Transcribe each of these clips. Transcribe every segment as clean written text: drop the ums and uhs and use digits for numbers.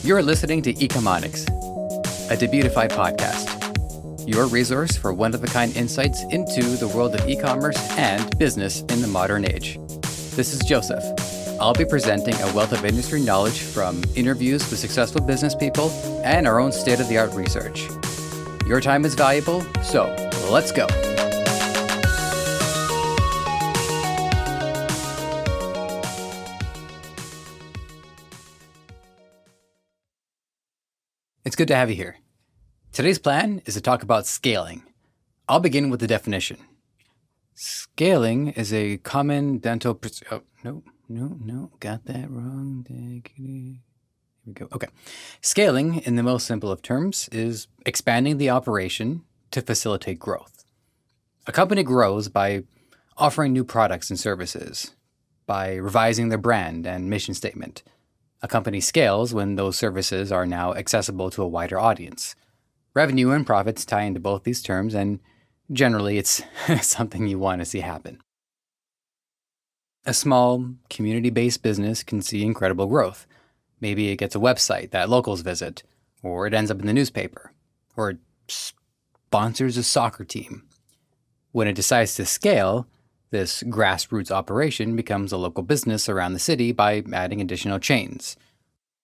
You're listening to Ecomonics, a Debutify podcast, your resource for one-of-a-kind insights into the world of e-commerce and business in the modern age. This is Joseph. I'll be presenting a wealth of industry knowledge from interviews with successful business people and our own state-of-the-art research. Your time is valuable, so let's go. It's good to have you here. Today's plan is to talk about scaling. I'll begin with the definition. Scaling is a common dental... got that wrong. Here we go. Okay. Scaling, in the most simple of terms, is expanding the operation to facilitate growth. A company grows by offering new products and services, by revising their brand and mission statement. A company scales when those services are now accessible to a wider audience. Revenue and profits tie into both these terms, and generally it's something you want to see happen. A small, community-based business can see incredible growth. Maybe it gets a website that locals visit, or it ends up in the newspaper, or it sponsors a soccer team. When it decides to scale, this grassroots operation becomes a local business around the city by adding additional chains,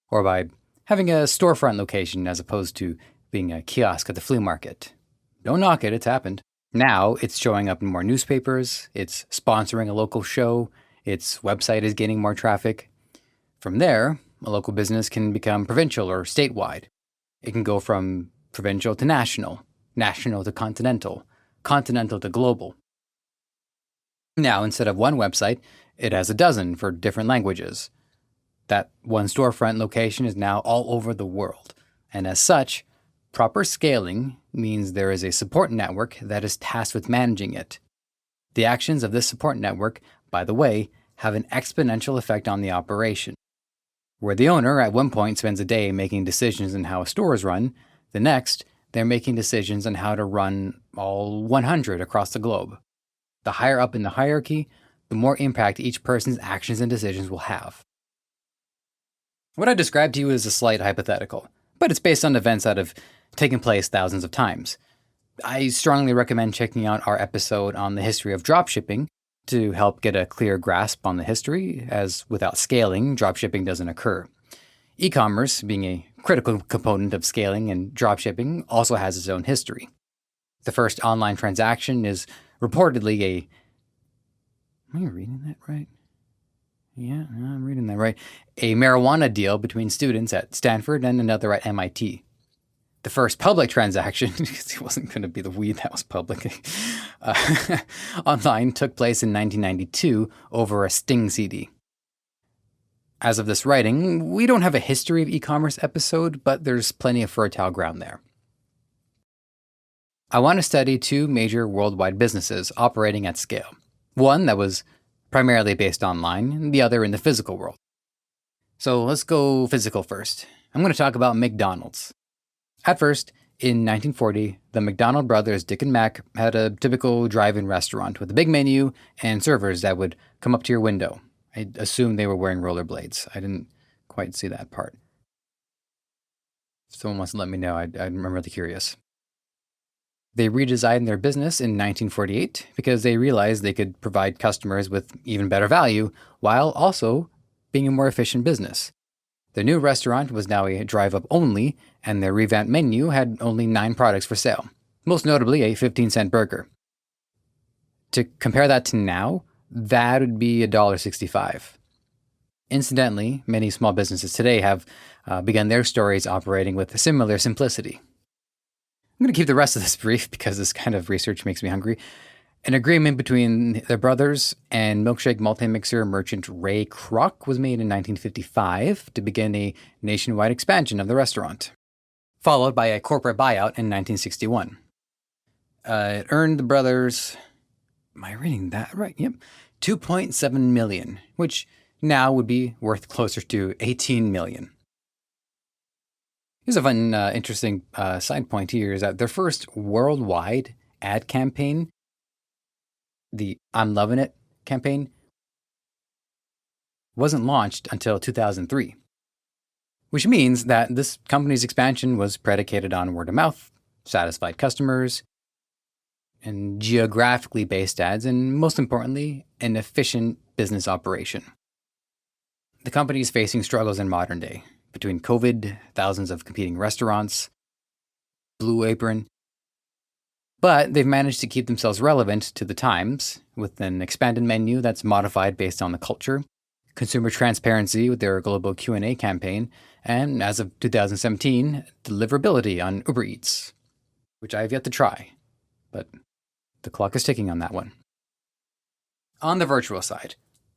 or by having a storefront location as opposed to being a kiosk at the flea market. Don't knock it, it's happened. Now it's showing up in more newspapers, it's sponsoring a local show, its website is gaining more traffic. From there, a local business can become provincial or statewide. It can go from provincial to national, national to continental, continental to global. Now, instead of one website, it has a dozen for different languages. That one storefront location is now all over the world, and as such, proper scaling means there is a support network that is tasked with managing it. The actions of this support network, by the way, have an exponential effect on the operation. Where the owner at one point spends a day making decisions on how a store is run, the next, they're making decisions on how to run all 100 across the globe. The higher up in the hierarchy, the more impact each person's actions and decisions will have. What I described to you is a slight hypothetical, but it's based on events that have taken place thousands of times. I strongly recommend checking out our episode on the history of dropshipping to help get a clear grasp on the history, as without scaling, dropshipping doesn't occur. E-commerce, being a critical component of scaling and dropshipping, also has its own history. The first online transaction is reportedly am I reading that right? Yeah, I'm reading that right. A marijuana deal between students at Stanford and another at MIT. The first public transaction, because it wasn't going to be the weed that was public, online took place in 1992 over a Sting CD. As of this writing, we don't have a history of e-commerce episode, but there's plenty of fertile ground there. I want to study two major worldwide businesses operating at scale. One that was primarily based online, and the other in the physical world. So let's go physical first. I'm going to talk about McDonald's. At first, in 1940, the McDonald brothers, Dick and Mac, had a typical drive-in restaurant with a big menu and servers that would come up to your window. I assumed they were wearing rollerblades. I didn't quite see that part. If someone wants to let me know, I'm really curious. They redesigned their business in 1948 because they realized they could provide customers with even better value while also being a more efficient business. Their new restaurant was now a drive-up only, and their revamped menu had only 9 products for sale, most notably a 15-cent burger. To compare that to now, that would be $1.65. Incidentally, many small businesses today have begun their stories operating with a similar simplicity. I'm going to keep the rest of this brief because this kind of research makes me hungry. An agreement between their brothers and milkshake multi-mixer merchant Ray Kroc was made in 1955 to begin a nationwide expansion of the restaurant, followed by a corporate buyout in 1961. It earned the brothers, am I reading that right? Yep, $2.7 million, which now would be worth closer to $18 million. Here's a fun, interesting side point here is that their first worldwide ad campaign, the I'm Loving It campaign, wasn't launched until 2003. which means that this company's expansion was predicated on word of mouth, satisfied customers, and geographically based ads, and most importantly, an efficient business operation. The company is facing struggles in modern day between COVID, thousands of competing restaurants, Blue Apron, but they've managed to keep themselves relevant to the times with an expanded menu that's modified based on the culture, consumer transparency with their global Q&A campaign, and as of 2017, deliverability on Uber Eats, which I have yet to try, but the clock is ticking on that one. On the virtual side,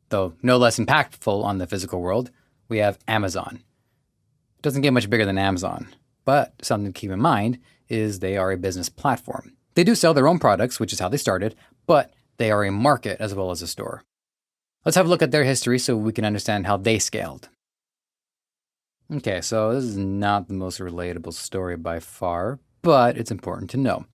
though no less impactful on the physical world, we have Amazon. It doesn't get much bigger than Amazon, but something to keep in mind is they are a business platform. They do sell their own products, which is how they started, but they are a market as well as a store. Let's have a look at their history so we can understand how they scaled. Okay, so this is not the most relatable story by far, but it's important to know.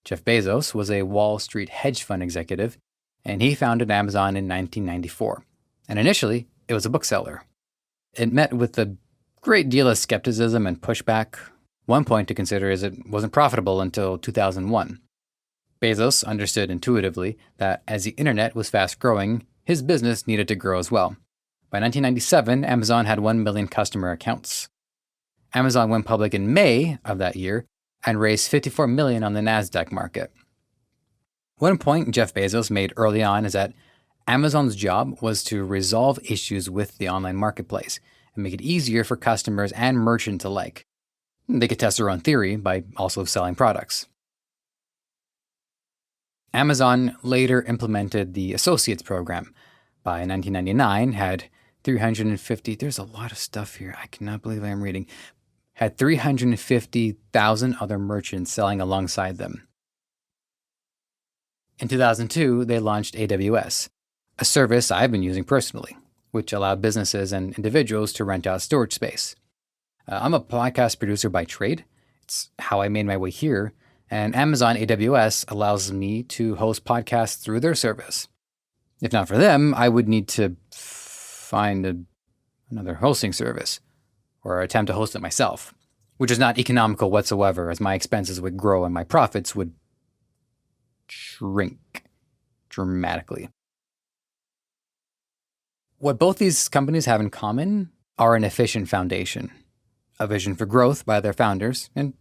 Jeff Bezos was a Wall Street hedge fund executive, and he founded Amazon in 1994. And initially, it was a bookseller. It met with a great deal of skepticism and pushback. One point to consider is it wasn't profitable until 2001. Bezos understood intuitively that as the internet was fast growing, his business needed to grow as well. By 1997, Amazon had 1 million customer accounts. Amazon went public in May of that year and raised $54 million on the NASDAQ market. One point Jeff Bezos made early on is that Amazon's job was to resolve issues with the online marketplace and make it easier for customers and merchants alike. They could test their own theory by also selling products. Amazon later implemented the Associates program. By 1999, had 350, there's a lot of stuff here, I cannot believe I'm reading, had 350,000 other merchants selling alongside them. In 2002, they launched AWS, a service I've been using personally, which allowed businesses and individuals to rent out storage space. I'm a podcast producer by trade. It's how I made my way here. And Amazon AWS allows me to host podcasts through their service. If not for them, I would need to find another hosting service or attempt to host it myself, which is not economical whatsoever, as my expenses would grow and my profits would shrink dramatically. What both these companies have in common are an efficient foundation, a vision for growth by their founders, and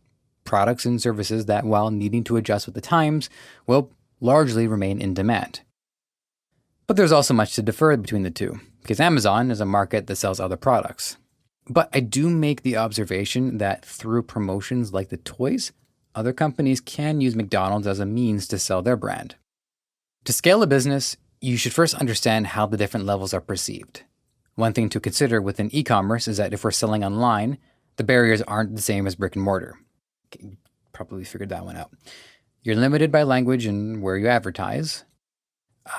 products and services that, while needing to adjust with the times, will largely remain in demand. But there's also much to differ between the two, because Amazon is a market that sells other products. But I do make the observation that through promotions like the toys, other companies can use McDonald's as a means to sell their brand. To scale a business, you should first understand how the different levels are perceived. One thing to consider within e-commerce is that if we're selling online, the barriers aren't the same as brick and mortar. You probably figured that one out. You're limited by language and where you advertise.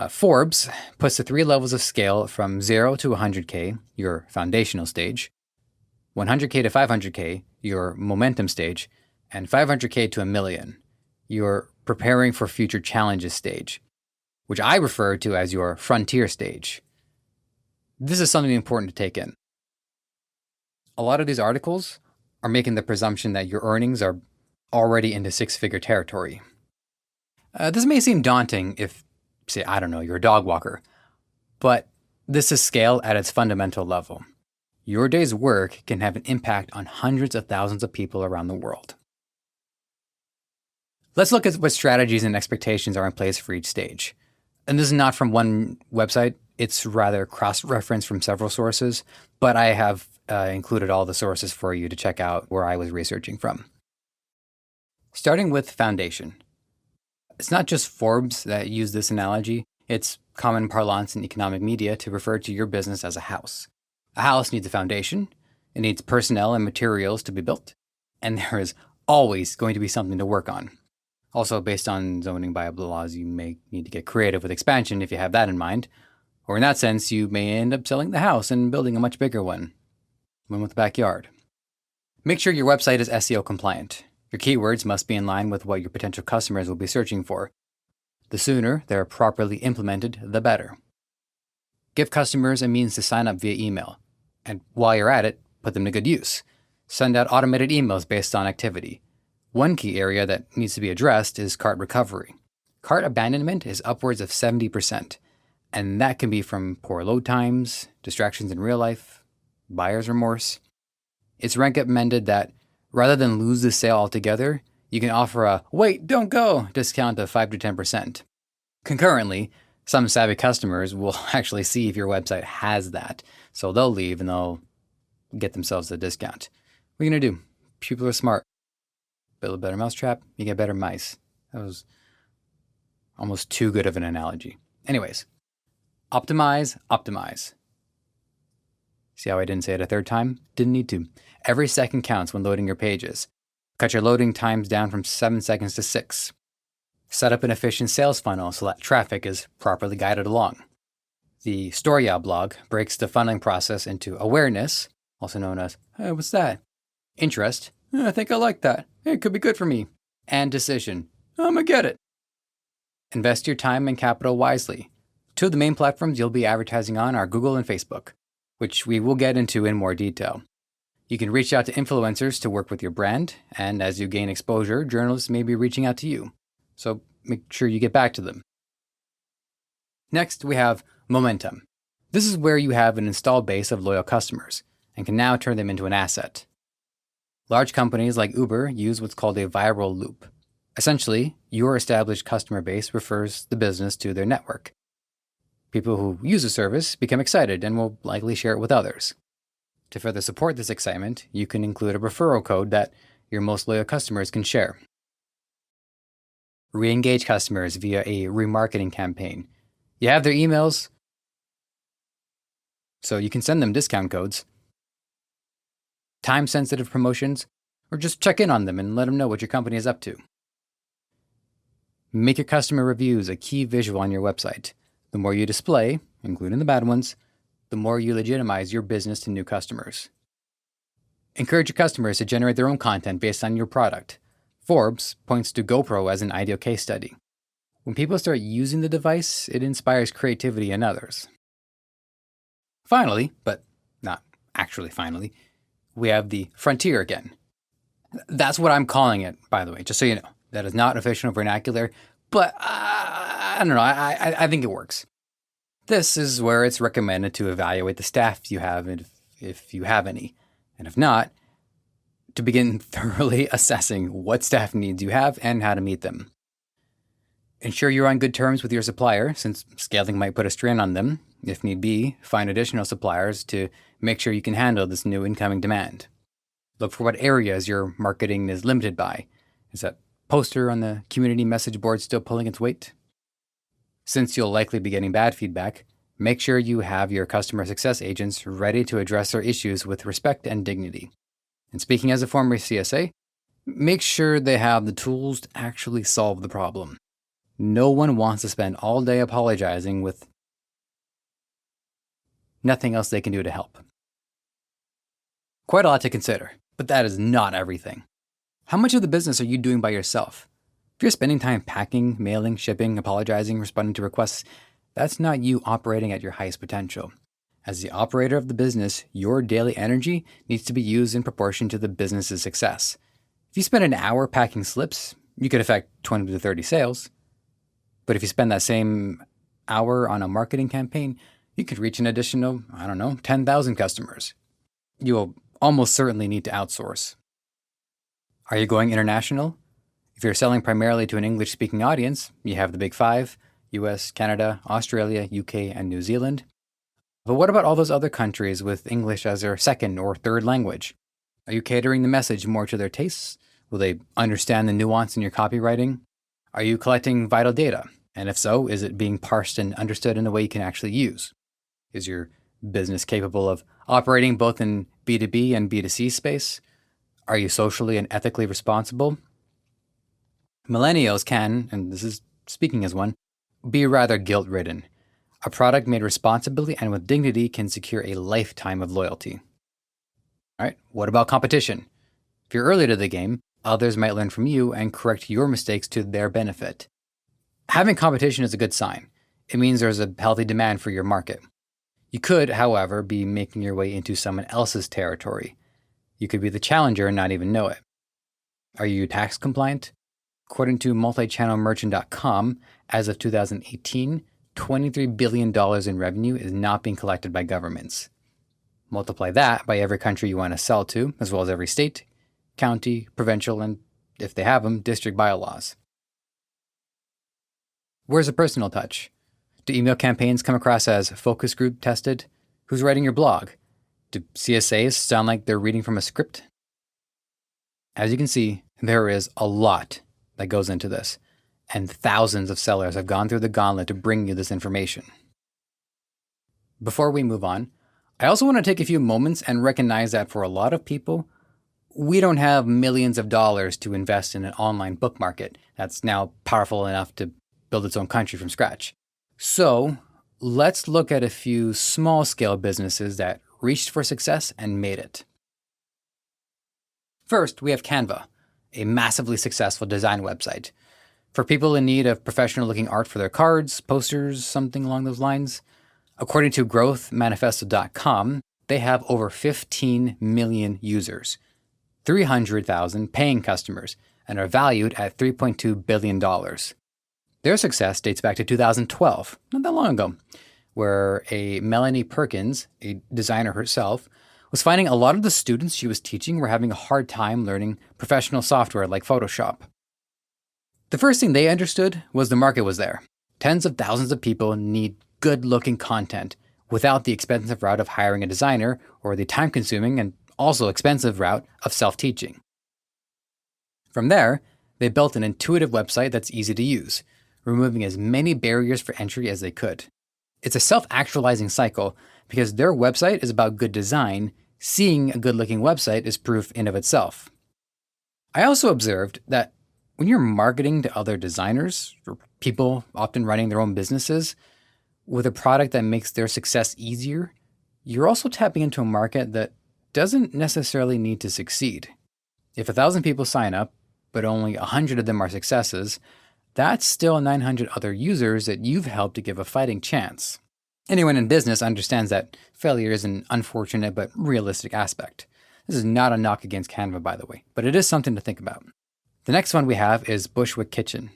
Forbes puts the 3 levels of scale from 0 to 100K, your foundational stage, 100K to 500K, your momentum stage, and 500K to a million, your preparing for future challenges stage, which I refer to as your frontier stage. This is something important to take in. A lot of these articles are making the presumption that your earnings are already into 6-figure territory. This may seem daunting if, say, I don't know, you're a dog walker, but this is scale at its fundamental level. Your day's work can have an impact on hundreds of thousands of people around the world. Let's look at what strategies and expectations are in place for each stage. And this is not from one website, it's rather cross-referenced from several sources, but I have included all the sources for you to check out where I was researching from. Starting with foundation. It's not just Forbes that use this analogy, it's common parlance in economic media to refer to your business as a house. A house needs a foundation, it needs personnel and materials to be built, and there is always going to be something to work on. Also, based on zoning bylaws, you may need to get creative with expansion if you have that in mind, or in that sense, you may end up selling the house and building a much bigger one with a backyard. Make sure your website is SEO compliant. Your keywords must be in line with what your potential customers will be searching for. The sooner they're properly implemented, the better. Give customers a means to sign up via email. And while you're at it, put them to good use. Send out automated emails based on activity. One key area that needs to be addressed is cart recovery. Cart abandonment is upwards of 70%, and that can be from poor load times, distractions in real life, buyer's remorse. It's recommended that rather than lose the sale altogether, you can offer a "wait, don't go" discount of 5 to 10%. Concurrently, some savvy customers will actually see if your website has that, so they'll leave and they'll get themselves a discount. What are you going to do? People are smart. Build a better mousetrap, you get better mice. That was almost too good of an analogy. Anyways, optimize, optimize. See how I didn't say it a third time? Didn't need to. Every second counts when loading your pages. Cut your loading times down from 7 seconds to 6. Set up an efficient sales funnel so that traffic is properly guided along. The Storyale blog breaks the funneling process into awareness, also known as, "Hey, what's that?" Interest, "I think I like that. It could be good for me." And decision, "I'm gonna get it." Invest your time and capital wisely. Two of the main platforms you'll be advertising on are Google and Facebook, which we will get into in more detail. You can reach out to influencers to work with your brand, and as you gain exposure, journalists may be reaching out to you. So make sure you get back to them. Next, we have momentum. This is where you have an installed base of loyal customers and can now turn them into an asset. Large companies like Uber use what's called a viral loop. Essentially, your established customer base refers the business to their network. People who use the service become excited and will likely share it with others. To further support this excitement, you can include a referral code that your most loyal customers can share. Re-engage customers via a remarketing campaign. You have their emails, so you can send them discount codes, time-sensitive promotions, or just check in on them and let them know what your company is up to. Make your customer reviews a key visual on your website. The more you display, including the bad ones, the more you legitimize your business to new customers. Encourage your customers to generate their own content based on your product. Forbes points to GoPro as an ideal case study. When people start using the device, it inspires creativity in others. Finally, but not actually finally, we have the frontier again. That's what I'm calling it, by the way, just so you know. That is not official vernacular, but I don't know, I think it works. This is where it's recommended to evaluate the staff you have, if you have any, and if not, to begin thoroughly assessing what staff needs you have and how to meet them. Ensure you're on good terms with your supplier, since scaling might put a strain on them. If need be, find additional suppliers to make sure you can handle this new incoming demand. Look for what areas your marketing is limited by. Is that poster on the community message board still pulling its weight? Since you'll likely be getting bad feedback, make sure you have your customer success agents ready to address their issues with respect and dignity. And speaking as a former CSA, make sure they have the tools to actually solve the problem. No one wants to spend all day apologizing with nothing else they can do to help. Quite a lot to consider, but that is not everything. How much of the business are you doing by yourself? If you're spending time packing, mailing, shipping, apologizing, responding to requests, that's not you operating at your highest potential. As the operator of the business, your daily energy needs to be used in proportion to the business's success. If you spend an hour packing slips, you could affect 20 to 30 sales. But if you spend that same hour on a marketing campaign, you could reach an additional, 10,000 customers. You will almost certainly need to outsource. Are you going international? If you're selling primarily to an English-speaking audience, you have the Big Five: US, Canada, Australia, UK, and New Zealand. But what about all those other countries with English as their second or third language? Are you catering the message more to their tastes? Will they understand the nuance in your copywriting? Are you collecting vital data? And if so, is it being parsed and understood in a way you can actually use? Is your business capable of operating both in B2B and B2C space? Are you socially and ethically responsible? Millennials can, and this is speaking as one, be rather guilt-ridden. A product made responsibly and with dignity can secure a lifetime of loyalty. All right, what about competition? If you're early to the game, others might learn from you and correct your mistakes to their benefit. Having competition is a good sign. It means there's a healthy demand for your market. You could, however, be making your way into someone else's territory. You could be the challenger and not even know it. Are you tax compliant? According to multichannelmerchant.com, as of 2018, $23 billion in revenue is not being collected by governments. Multiply that by every country you want to sell to, as well as every state, county, provincial, and, if they have them, district bylaws. Where's the personal touch? Do email campaigns come across as focus group tested? Who's writing your blog? Do CSAs sound like they're reading from a script? As you can see, there is a lot that goes into this, and thousands of sellers have gone through the gauntlet to bring you this information. Before we move on, I also want to take a few moments and recognize that for a lot of people, we don't have millions of dollars to invest in an online book market that's now powerful enough to build its own country from scratch. So let's look at a few small-scale businesses that reached for success and made it. First, we have Canva, a massively successful design website. For people in need of professional-looking art for their cards, posters, something along those lines. According to growthmanifesto.com, they have over 15 million users, 300,000 paying customers, and are valued at $3.2 billion. Their success dates back to 2012, not that long ago, where a Melanie Perkins, a designer herself, was finding a lot of the students she was teaching were having a hard time learning professional software like Photoshop. The first thing they understood was the market was there. Tens of thousands of people need good-looking content without the expensive route of hiring a designer or the time-consuming and also expensive route of self-teaching. From there, they built an intuitive website that's easy to use, removing as many barriers for entry as they could. It's a self-actualizing cycle because their website is about good design. Seeing a good-looking website is proof in of itself. I also observed that when you're marketing to other designers, or people often running their own businesses, with a product that makes their success easier, you're also tapping into a market that doesn't necessarily need to succeed. If 1,000 people sign up, but only 100 of them are successes, that's still 900 other users that you've helped to give a fighting chance. Anyone in business understands that failure is an unfortunate but realistic aspect. This is not a knock against Canva, by the way, but it is something to think about. The next one we have is Bushwick Kitchen.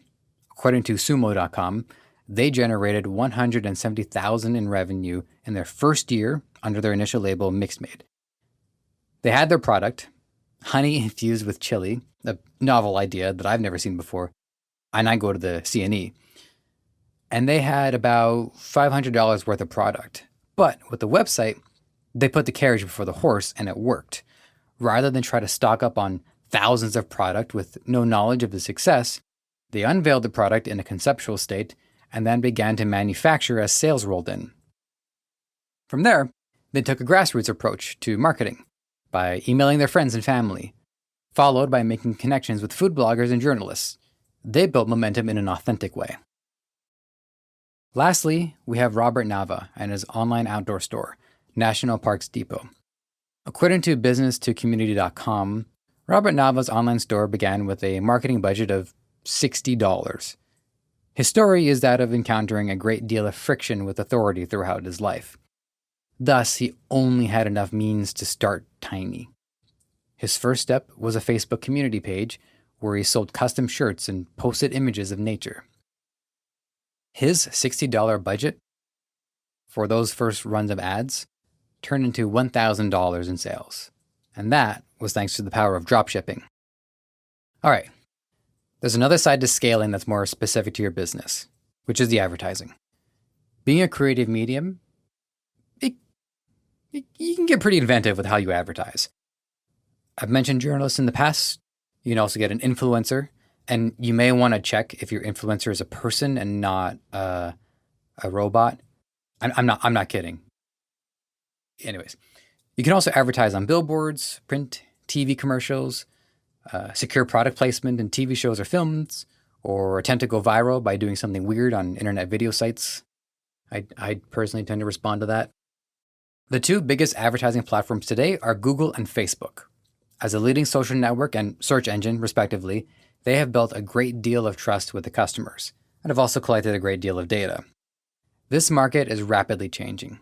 According to sumo.com, they generated $170,000 in revenue in their first year under their initial label Mixed-Made. They had their product, honey infused with chili, a novel idea that I've never seen before, and I go to the CNE. And they had about $500 worth of product. But with the website, they put the carriage before the horse and it worked. Rather than try to stock up on thousands of product with no knowledge of the success, they unveiled the product in a conceptual state and then began to manufacture as sales rolled in. From there, they took a grassroots approach to marketing by emailing their friends and family, followed by making connections with food bloggers and journalists. They built momentum in an authentic way. Lastly, we have Robert Nava and his online outdoor store, National Parks Depot. According to business2community.com, Robert Nava's online store began with a marketing budget of $60. His story is that of encountering a great deal of friction with authority throughout his life. Thus, he only had enough means to start tiny. His first step was a Facebook community page where he sold custom shirts and posted images of nature. His $60 budget for those first runs of ads turned into $1,000 in sales. And that was thanks to the power of dropshipping. All right, there's another side to scaling that's more specific to your business, which is the advertising. Being a creative medium, you can get pretty inventive with how you advertise. I've mentioned journalists in the past. You can also get an influencer, and you may want to check if your influencer is a person and not a robot. I'm not kidding. Anyways, you can also advertise on billboards, print, TV commercials, secure product placement in TV shows or films, or attempt to go viral by doing something weird on internet video sites. I personally tend to respond to that. The two biggest advertising platforms today are Google and Facebook. As a leading social network and search engine, respectively, they have built a great deal of trust with the customers and have also collected a great deal of data. This market is rapidly changing.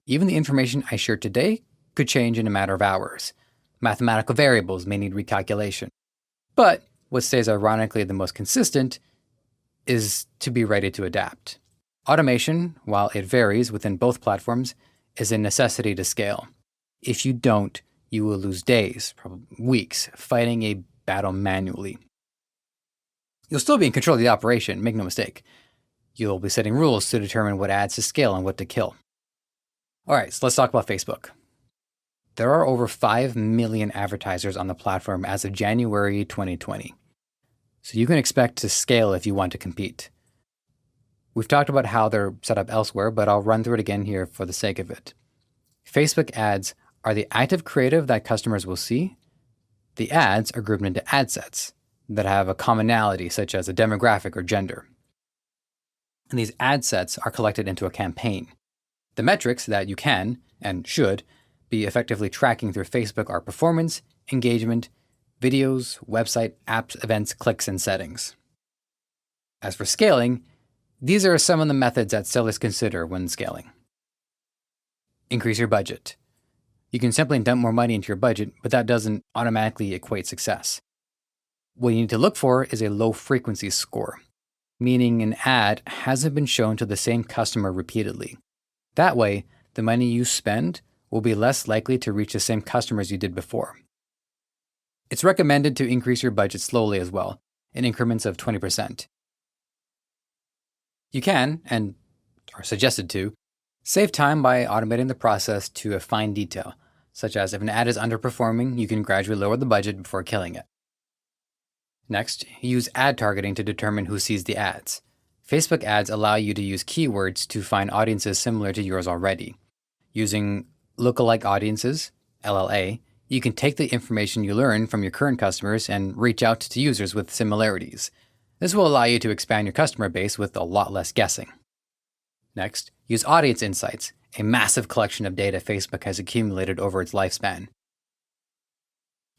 Even the information I shared today could change in a matter of hours. Mathematical variables may need recalculation. But what stays ironically the most consistent is to be ready to adapt. Automation, while it varies within both platforms, is a necessity to scale. If you don't, you will lose days, probably weeks, fighting a battle manually. You'll still be in control of the operation, make no mistake. You'll be setting rules to determine what ads to scale and what to kill. All right, so let's talk about Facebook. There are over 5 million advertisers on the platform as of January 2020. So you can expect to scale if you want to compete. We've talked about how they're set up elsewhere, but I'll run through it again here for the sake of it. Facebook ads are the active creative that customers will see. The ads are grouped into ad sets that have a commonality, such as a demographic or gender. And these ad sets are collected into a campaign. The metrics that you can, and should, be effectively tracking through Facebook are performance, engagement, videos, website, apps, events, clicks, and settings. As for scaling, these are some of the methods that sellers consider when scaling. Increase your budget. You can simply dump more money into your budget, but that doesn't automatically equate success. What you need to look for is a low frequency score, meaning an ad hasn't been shown to the same customer repeatedly. That way, the money you spend will be less likely to reach the same customers you did before. It's recommended to increase your budget slowly as well, in increments of 20%. You can, and are suggested to, save time by automating the process to a fine detail, such as if an ad is underperforming, you can gradually lower the budget before killing it. Next, use ad targeting to determine who sees the ads. Facebook ads allow you to use keywords to find audiences similar to yours already. Using lookalike audiences, LLA, you can take the information you learn from your current customers and reach out to users with similarities. This will allow you to expand your customer base with a lot less guessing. Next, use audience insights, a massive collection of data Facebook has accumulated over its lifespan.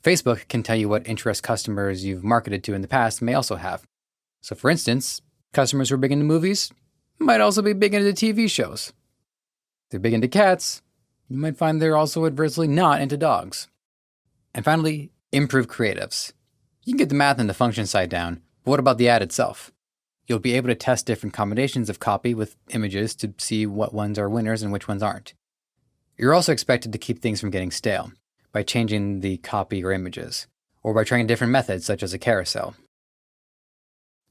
Facebook can tell you what interest customers you've marketed to in the past may also have. So for instance, customers who are big into movies might also be big into TV shows. If they're big into cats, you might find they're also adversely not into dogs. And finally, improve creatives. You can get the math and the function side down, but what about the ad itself? You'll be able to test different combinations of copy with images to see what ones are winners and which ones aren't. You're also expected to keep things from getting stale by changing the copy or images, or by trying different methods such as a carousel.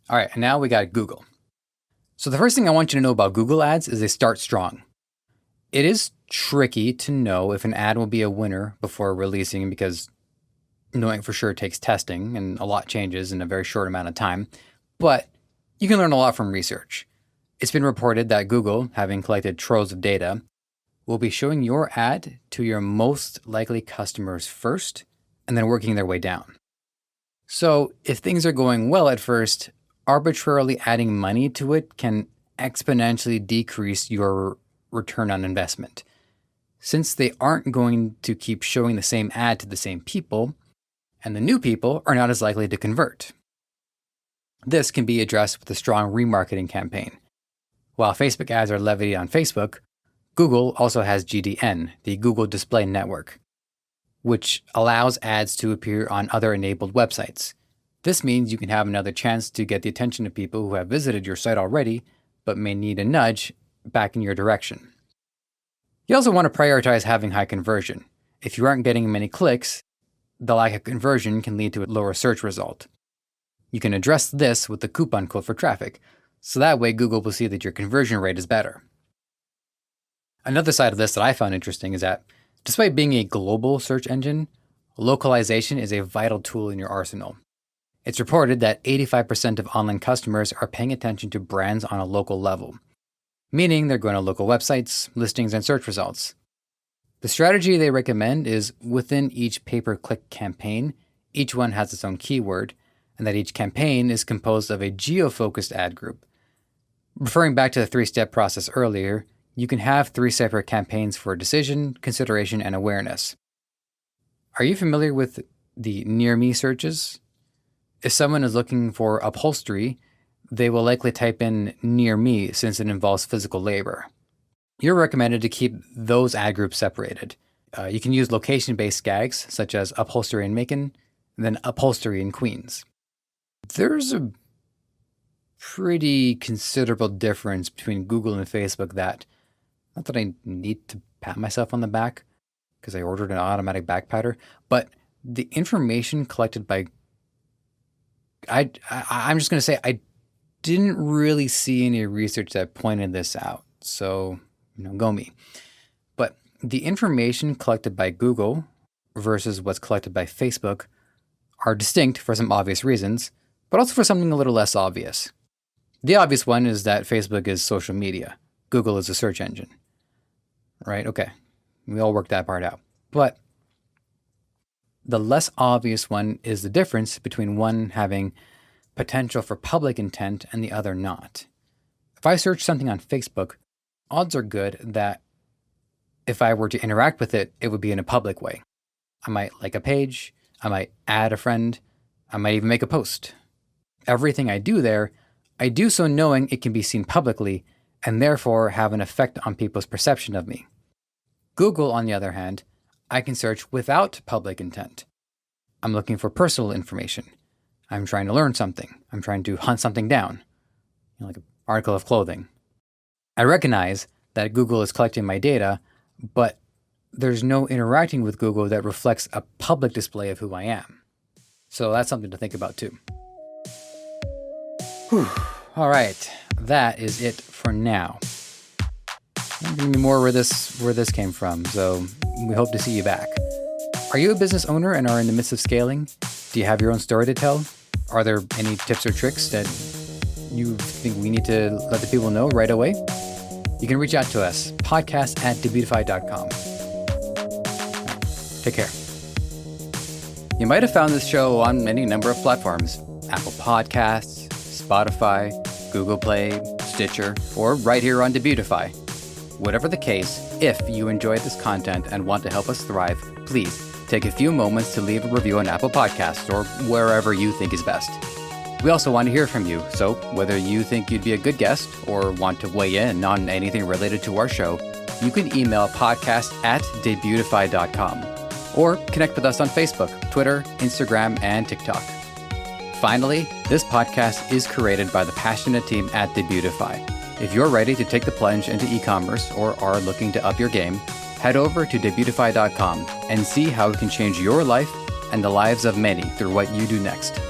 All right, and now we got Google. So the first thing I want you to know about Google ads is they start strong. It is tricky to know if an ad will be a winner before releasing because knowing for sure takes testing and a lot changes in a very short amount of time, but you can learn a lot from research. It's been reported that Google, having collected troves of data, will be showing your ad to your most likely customers first and then working their way down. So if things are going well at first, arbitrarily adding money to it can exponentially decrease your return on investment. Since they aren't going to keep showing the same ad to the same people, and the new people are not as likely to convert. This can be addressed with a strong remarketing campaign. While Facebook ads are levied on Facebook, Google also has GDN, the Google Display Network, which allows ads to appear on other enabled websites. This means you can have another chance to get the attention of people who have visited your site already, but may need a nudge back in your direction. You also want to prioritize having high conversion. If you aren't getting many clicks, the lack of conversion can lead to a lower search result. You can address this with the coupon code for traffic, so that way Google will see that your conversion rate is better. Another side of this that I found interesting is that, despite being a global search engine, localization is a vital tool in your arsenal. It's reported that 85% of online customers are paying attention to brands on a local level, meaning they're going to local websites, listings, and search results. The strategy they recommend is within each pay-per-click campaign, each one has its own keyword, and that each campaign is composed of a geo-focused ad group. Referring back to the 3-step process earlier, you can have 3 separate campaigns for decision, consideration, and awareness. Are you familiar with the near me searches? If someone is looking for upholstery, they will likely type in near me since it involves physical labor. You're recommended to keep those ad groups separated. You can use location-based gags, such as upholstery in Macon, and then upholstery in Queens. There's a pretty considerable difference between Google and Facebook that, not that I need to pat myself on the back, because I ordered an automatic back patter, but the information collected by, I'm just going to say I didn't really see any research that pointed this out. So, go me. But the information collected by Google versus what's collected by Facebook are distinct for some obvious reasons, but also for something a little less obvious. The obvious one is that Facebook is social media. Google is a search engine. Right? Okay. We all worked that part out. But the less obvious one is the difference between one having potential for public intent and the other not. If I search something on Facebook, odds are good that if I were to interact with it, it would be in a public way. I might like a page, I might add a friend, I might even make a post. Everything I do there, I do so knowing it can be seen publicly and therefore have an effect on people's perception of me. Google, on the other hand, I can search without public intent. I'm looking for personal information. I'm trying to learn something. I'm trying to hunt something down, like an article of clothing. I recognize that Google is collecting my data, but there's no interacting with Google that reflects a public display of who I am. So that's something to think about too. Whew. All right, that is it for now. There's gonna be more where this came from, so we hope to see you back. Are you a business owner and are in the midst of scaling? Do you have your own story to tell? Are there any tips or tricks that you think we need to let the people know right away? You can reach out to us, podcast@debutify.com. Take care. You might have found this show on any number of platforms: Apple Podcasts, Spotify, Google Play, Stitcher, or right here on Debutify. Whatever the case, if you enjoyed this content and want to help us thrive, please take a few moments to leave a review on Apple Podcasts or wherever you think is best. We also want to hear from you, so whether you think you'd be a good guest or want to weigh in on anything related to our show, you can email podcast@debutify.com or connect with us on Facebook, Twitter, Instagram, and TikTok. Finally, this podcast is created by the passionate team at Debutify. If you're ready to take the plunge into e-commerce or are looking to up your game, head over to debutify.com and see how it can change your life and the lives of many through what you do next.